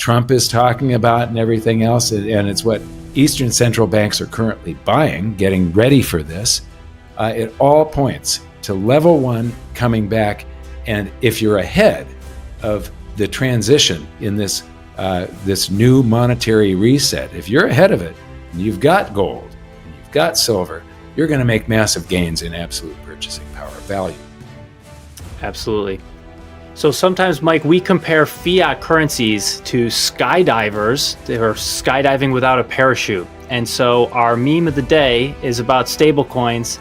Trump is talking about and everything else, and it's what Eastern central banks are currently buying, getting ready for this. It all points to level one coming back. And if you're ahead of the transition in this new monetary reset, if you're ahead of it, and you've got gold, and you've got silver, you're going to make massive gains in absolute purchasing power value. Absolutely. So sometimes, Mike, we compare fiat currencies to skydivers. They're skydiving without a parachute. And so our meme of the day is about stablecoins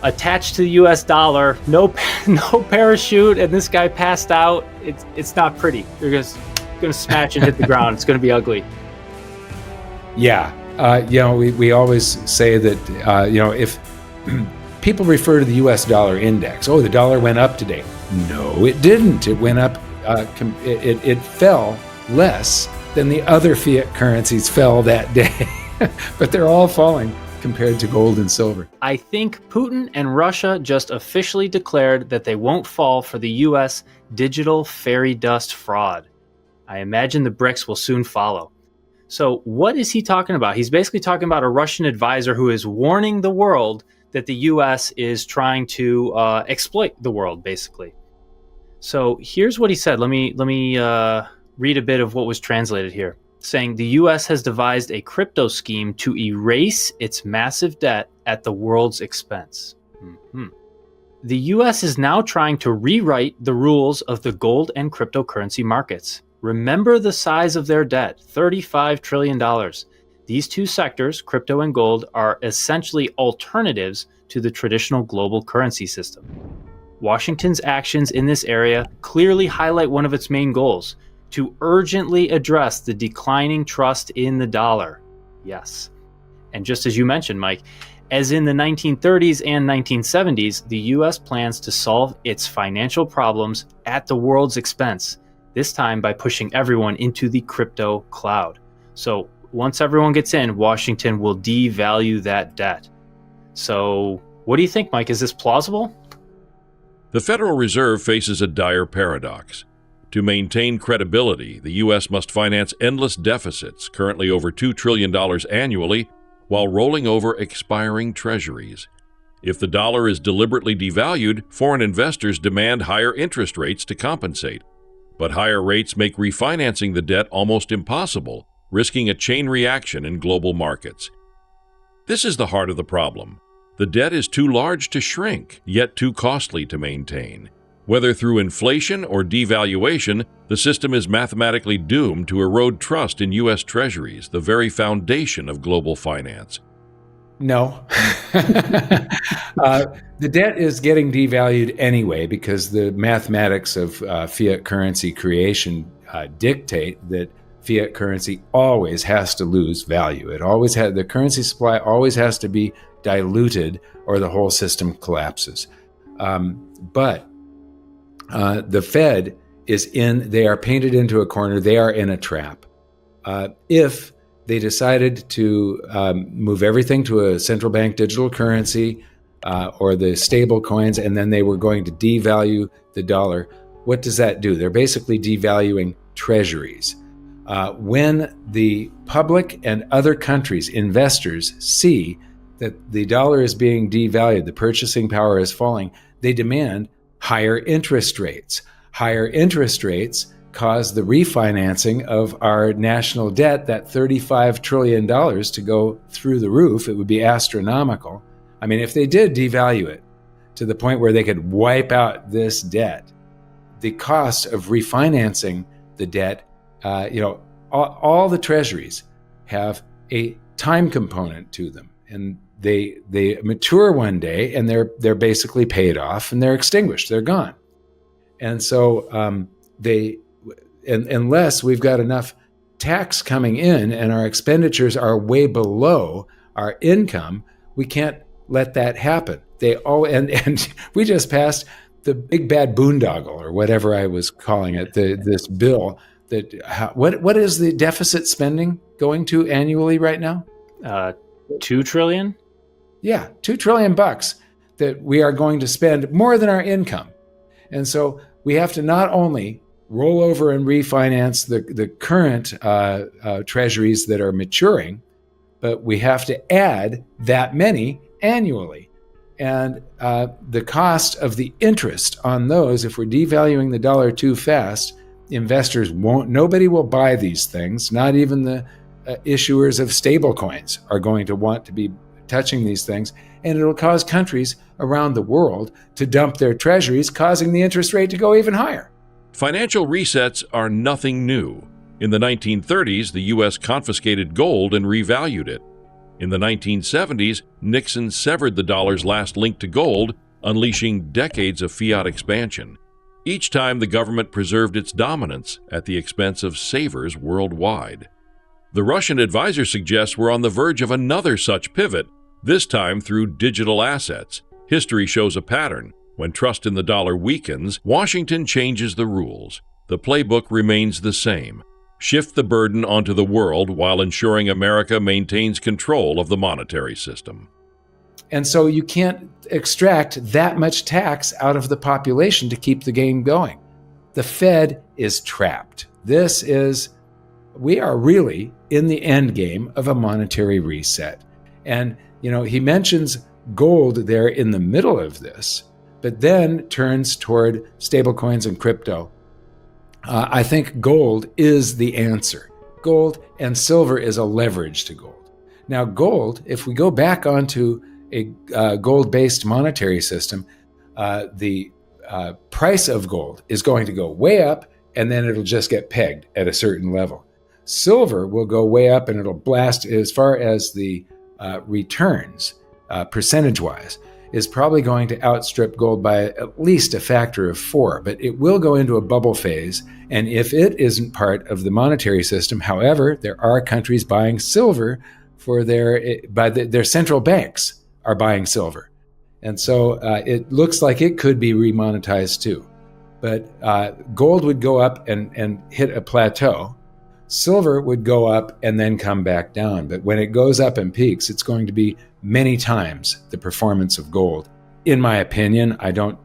attached to the US dollar, no parachute, and this guy passed out. It's not pretty. You're just going to smash and hit the ground. It's going to be ugly. Yeah. We always say that, if people refer to the US dollar index, the dollar went up today. No, it didn't. It went up, it fell less than the other fiat currencies fell that day. But they're all falling compared to gold and silver. I think Putin and Russia just officially declared that they won't fall for the US digital fairy dust fraud. I imagine the BRICS will soon follow. So what is he talking about? He's basically talking about a Russian advisor who is warning the world that the US is trying to exploit the world, basically. So here's what he said. Let me read a bit of what was translated here, saying the US has devised a crypto scheme to erase its massive debt at the world's expense. Mm-hmm. The US is now trying to rewrite the rules of the gold and cryptocurrency markets. Remember the size of their debt, $35 trillion. These two sectors, crypto and gold, are essentially alternatives to the traditional global currency system. Washington's actions in this area clearly highlight one of its main goals, to urgently address the declining trust in the dollar. Yes. And just as you mentioned, Mike, as in the 1930s and 1970s, the US plans to solve its financial problems at the world's expense, this time by pushing everyone into the crypto cloud. So once everyone gets in, Washington will devalue that debt. So what do you think, Mike? Is this plausible? The Federal Reserve faces a dire paradox. To maintain credibility, the U.S. must finance endless deficits, currently over $2 trillion annually, while rolling over expiring treasuries. If the dollar is deliberately devalued, foreign investors demand higher interest rates to compensate. But higher rates make refinancing the debt almost impossible, risking a chain reaction in global markets. This is the heart of the problem. The debt is too large to shrink, yet too costly to maintain. Whether through inflation or devaluation, the system is mathematically doomed to erode trust in U.S. Treasuries, the very foundation of global finance. No. The debt is getting devalued anyway because the mathematics of fiat currency creation dictate that fiat currency always has to lose value. The currency supply always has to be diluted or the whole system collapses. But the Fed they are painted into a corner. They are in a trap. If they decided to move everything to a central bank digital currency or the stable coins, and then they were going to devalue the dollar, what does that do? They're basically devaluing treasuries. When the public and other countries, investors, see that the dollar is being devalued, the purchasing power is falling, they demand higher interest rates. Higher interest rates cause the refinancing of our national debt, that $35 trillion, to go through the roof. It would be astronomical. I mean, if they did devalue it to the point where they could wipe out this debt, the cost of refinancing the debt, all the treasuries have a time component to them, and they mature one day, and they're basically paid off, and they're extinguished, they're gone. And so unless we've got enough tax coming in and our expenditures are way below our income, we can't let that happen. And we just passed the big bad boondoggle, or whatever I was calling it, this bill what is the deficit spending going to annually right now? $2 trillion? Yeah, $2 trillion that we are going to spend more than our income. And so we have to not only roll over and refinance the current treasuries that are maturing, but we have to add that many annually. And the cost of the interest on those, if we're devaluing the dollar too fast, investors nobody will buy these things. Not even the issuers of stablecoins are going to want to be touching these things. And it'll cause countries around the world to dump their treasuries, causing the interest rate to go even higher. Financial resets are nothing new. In the 1930s, the U.S. confiscated gold and revalued it. In the 1970s, Nixon severed the dollar's last link to gold, unleashing decades of fiat expansion. Each time, the government preserved its dominance at the expense of savers worldwide. The Russian advisor suggests we're on the verge of another such pivot, this time through digital assets. History shows a pattern. When trust in the dollar weakens, Washington changes the rules. The playbook remains the same. Shift the burden onto the world while ensuring America maintains control of the monetary system. And so you can't extract that much tax out of the population to keep the game going. The Fed is trapped. We are really in the end game of a monetary reset. And, he mentions gold there in the middle of this, but then turns toward stablecoins and crypto. I think gold is the answer. Gold and silver is a leverage to gold. Now, gold, if we go back onto a gold-based monetary system, the price of gold is going to go way up, and then it'll just get pegged at a certain level. Silver will go way up, and it'll blast as far as the returns, percentage-wise, is probably going to outstrip gold by at least a factor of 4, but it will go into a bubble phase. And if it isn't part of the monetary system, however, there are countries buying silver for their central banks are buying silver. And so it looks like it could be remonetized too. But gold would go up and hit a plateau. Silver would go up and then come back down. But when it goes up and peaks, it's going to be many times the performance of gold. In my opinion, I don't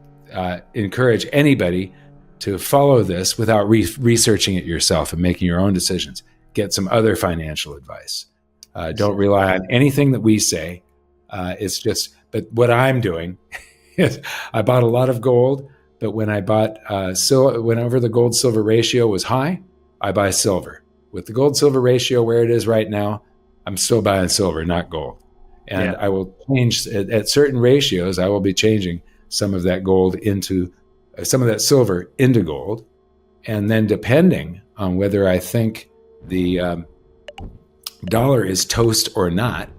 encourage anybody to follow this without researching it yourself and making your own decisions. Get some other financial advice. Don't rely on anything that we say. But what I'm doing is I bought a lot of gold, but when I bought whenever the gold-silver ratio was high, I buy silver. With the gold-silver ratio where it is right now, I'm still buying silver, not gold. And I will change at certain ratios. I will be changing some of that silver into gold, and then depending on whether I think the dollar is toast or not.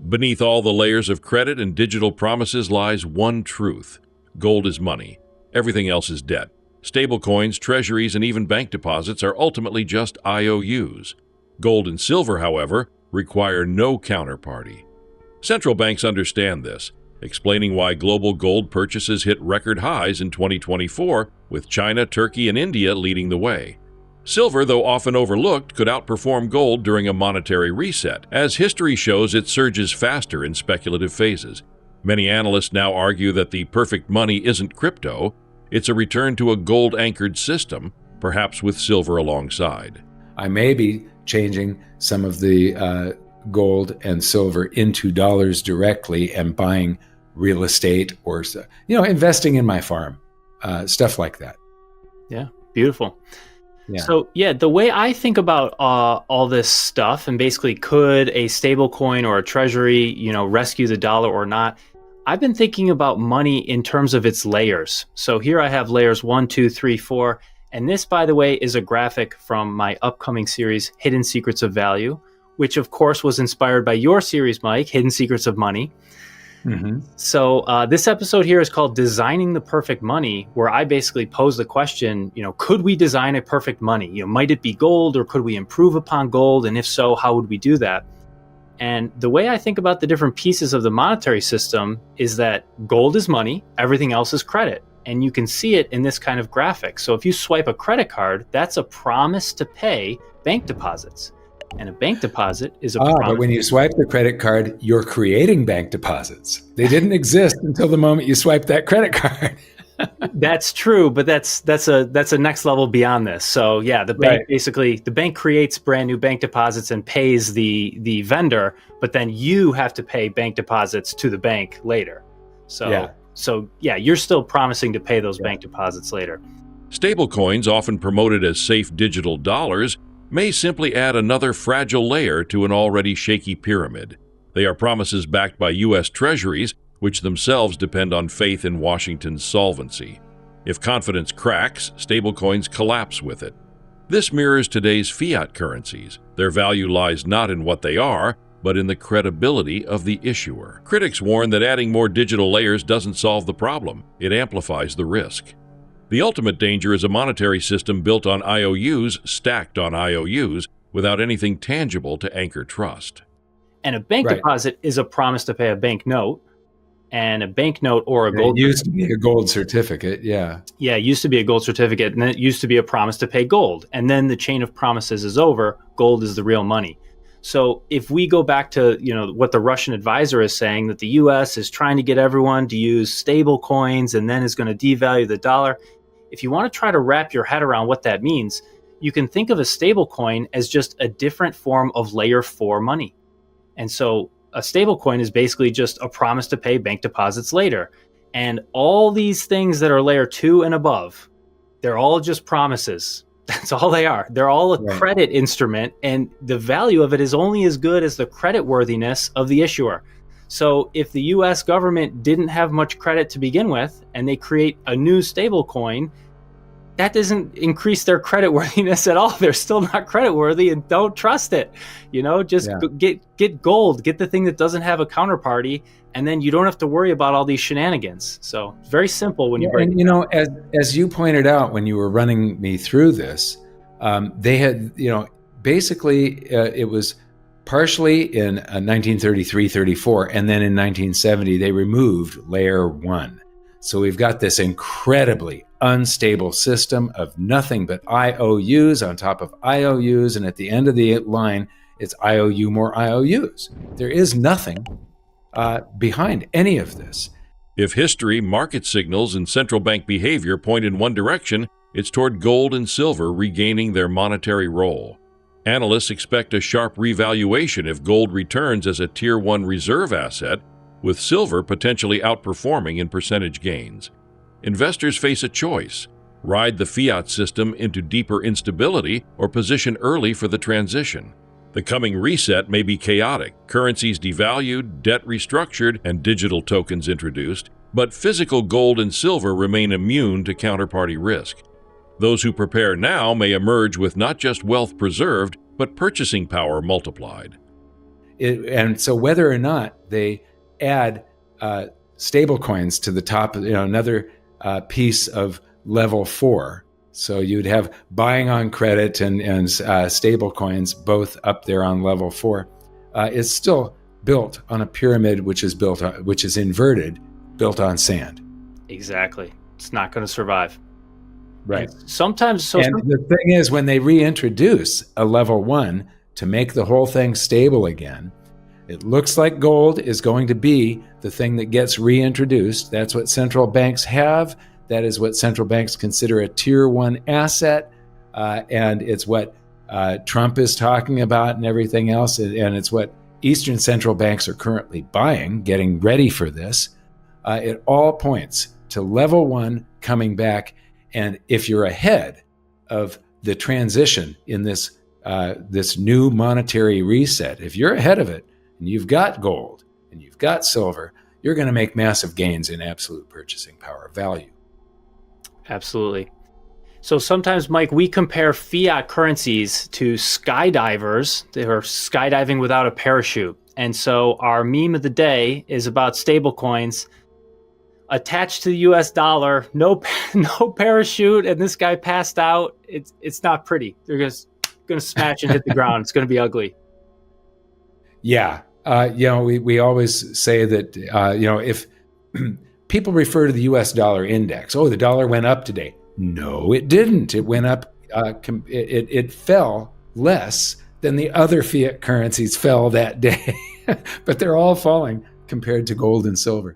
Beneath all the layers of credit and digital promises lies one truth: gold is money. Everything else is debt. Stablecoins, treasuries, and even bank deposits are ultimately just IOUs. Gold and silver, however, require no counterparty. Central banks understand this, explaining why global gold purchases hit record highs in 2024, with China, Turkey, and India leading the way. Silver, though often overlooked, could outperform gold during a monetary reset, as history shows it surges faster in speculative phases. Many analysts now argue that the perfect money isn't crypto. It's a return to a gold-anchored system, perhaps with silver alongside. I may be changing some of the gold and silver into dollars directly and buying real estate or, investing in my farm, stuff like that. Yeah, beautiful. Yeah. So, the way I think about all this stuff, and basically could a stablecoin or a treasury, rescue the dollar or not, I've been thinking about money in terms of its layers. So here I have layers 1, 2, 3, 4. And this, by the way, is a graphic from my upcoming series, Hidden Secrets of Value, which of course was inspired by your series, Mike, Hidden Secrets of Money. Mm-hmm. So this episode here is called Designing the Perfect Money, where I basically pose the question, could we design a perfect money? Might it be gold, or could we improve upon gold? And if so, how would we do that? And the way I think about the different pieces of the monetary system is that gold is money, everything else is credit. And you can see it in this kind of graphic. So if you swipe a credit card, that's a promise to pay bank deposits. And a bank deposit is a promise. But when you swipe the credit card, you're creating bank deposits. They didn't exist until the moment you swiped that credit card. That's true, but that's a next level beyond this. So yeah, the bank basically the bank creates brand new bank deposits and pays the vendor, but then you have to pay bank deposits to the bank later. So yeah, you're still promising to pay those bank deposits later. Stablecoins, often promoted as safe digital dollars, may simply add another fragile layer to an already shaky pyramid. They are promises backed by U.S. Treasuries, which themselves depend on faith in Washington's solvency. If confidence cracks, stablecoins collapse with it. This mirrors today's fiat currencies. Their value lies not in what they are, but in the credibility of the issuer. Critics warn that adding more digital layers doesn't solve the problem. It amplifies the risk. The ultimate danger is a monetary system built on IOUs stacked on IOUs without anything tangible to anchor trust. And a bank deposit is a promise to pay a bank note. And a banknote or a gold... It used to be a gold certificate, Yeah, it used to be a gold certificate, and then it used to be a promise to pay gold. And then the chain of promises is over. Gold is the real money. So if we go back to what the Russian advisor is saying, that the U.S. is trying to get everyone to use stable coins and then is going to devalue the dollar, if you want to try to wrap your head around what that means, you can think of a stable coin as just a different form of layer 4 money. And so a stable coin is basically just a promise to pay bank deposits later. And all these things that are layer 2 and above, they're all just promises. That's all they are. They're all a credit instrument, and the value of it is only as good as the credit worthiness of the issuer. So if the US government didn't have much credit to begin with, and they create a new stable coin, that doesn't increase their credit worthiness at all. They're still not credit worthy, and don't trust it. Get gold, get the thing that doesn't have a counterparty, and then you don't have to worry about all these shenanigans. So it's very simple when you break it. As you pointed out when you were running me through this, they had, basically it was partially in 1933-34, and then in 1970 they removed layer 1. So we've got this incredibly unstable system of nothing but IOUs on top of IOUs, and at the end of the line, it's IOU more IOUs. There is nothing behind any of this. If history, market signals, and central bank behavior point in one direction, it's toward gold and silver regaining their monetary role. Analysts expect a sharp revaluation if gold returns as a Tier 1 reserve asset, with silver potentially outperforming in percentage gains. Investors face a choice: ride the fiat system into deeper instability or position early for the transition. The coming reset may be chaotic, currencies devalued, debt restructured, and digital tokens introduced, but physical gold and silver remain immune to counterparty risk. Those who prepare now may emerge with not just wealth preserved, but purchasing power multiplied. And so whether or not they add stable coins to the top, another piece of level 4. So you'd have buying on credit and stable coins both up there on level 4. It's still built on a pyramid which is inverted, built on sand. Exactly. It's not going to survive. Right. And the thing is, when they reintroduce a level 1 to make the whole thing stable again, it looks like gold is going to be the thing that gets reintroduced. That's what central banks have. That is what central banks consider a Tier 1 asset. And it's what Trump is talking about and everything else. And it's what Eastern central banks are currently buying, getting ready for this. It all points to level 1 coming back. And if you're ahead of the transition in this new monetary reset, if you're ahead of it, and you've got gold and you've got silver, you're going to make massive gains in absolute purchasing power value. Absolutely. So sometimes, Mike, we compare fiat currencies to skydivers. They are skydiving without a parachute. And so our meme of the day is about stable coins attached to the US dollar, no parachute, and this guy passed out. It's not pretty. They're just going to smash and hit the ground. It's going to be ugly. Yeah. We always say that, if people refer to the US dollar index, the dollar went up today. No, it didn't. It went up, it fell less than the other fiat currencies fell that day, but they're all falling compared to gold and silver.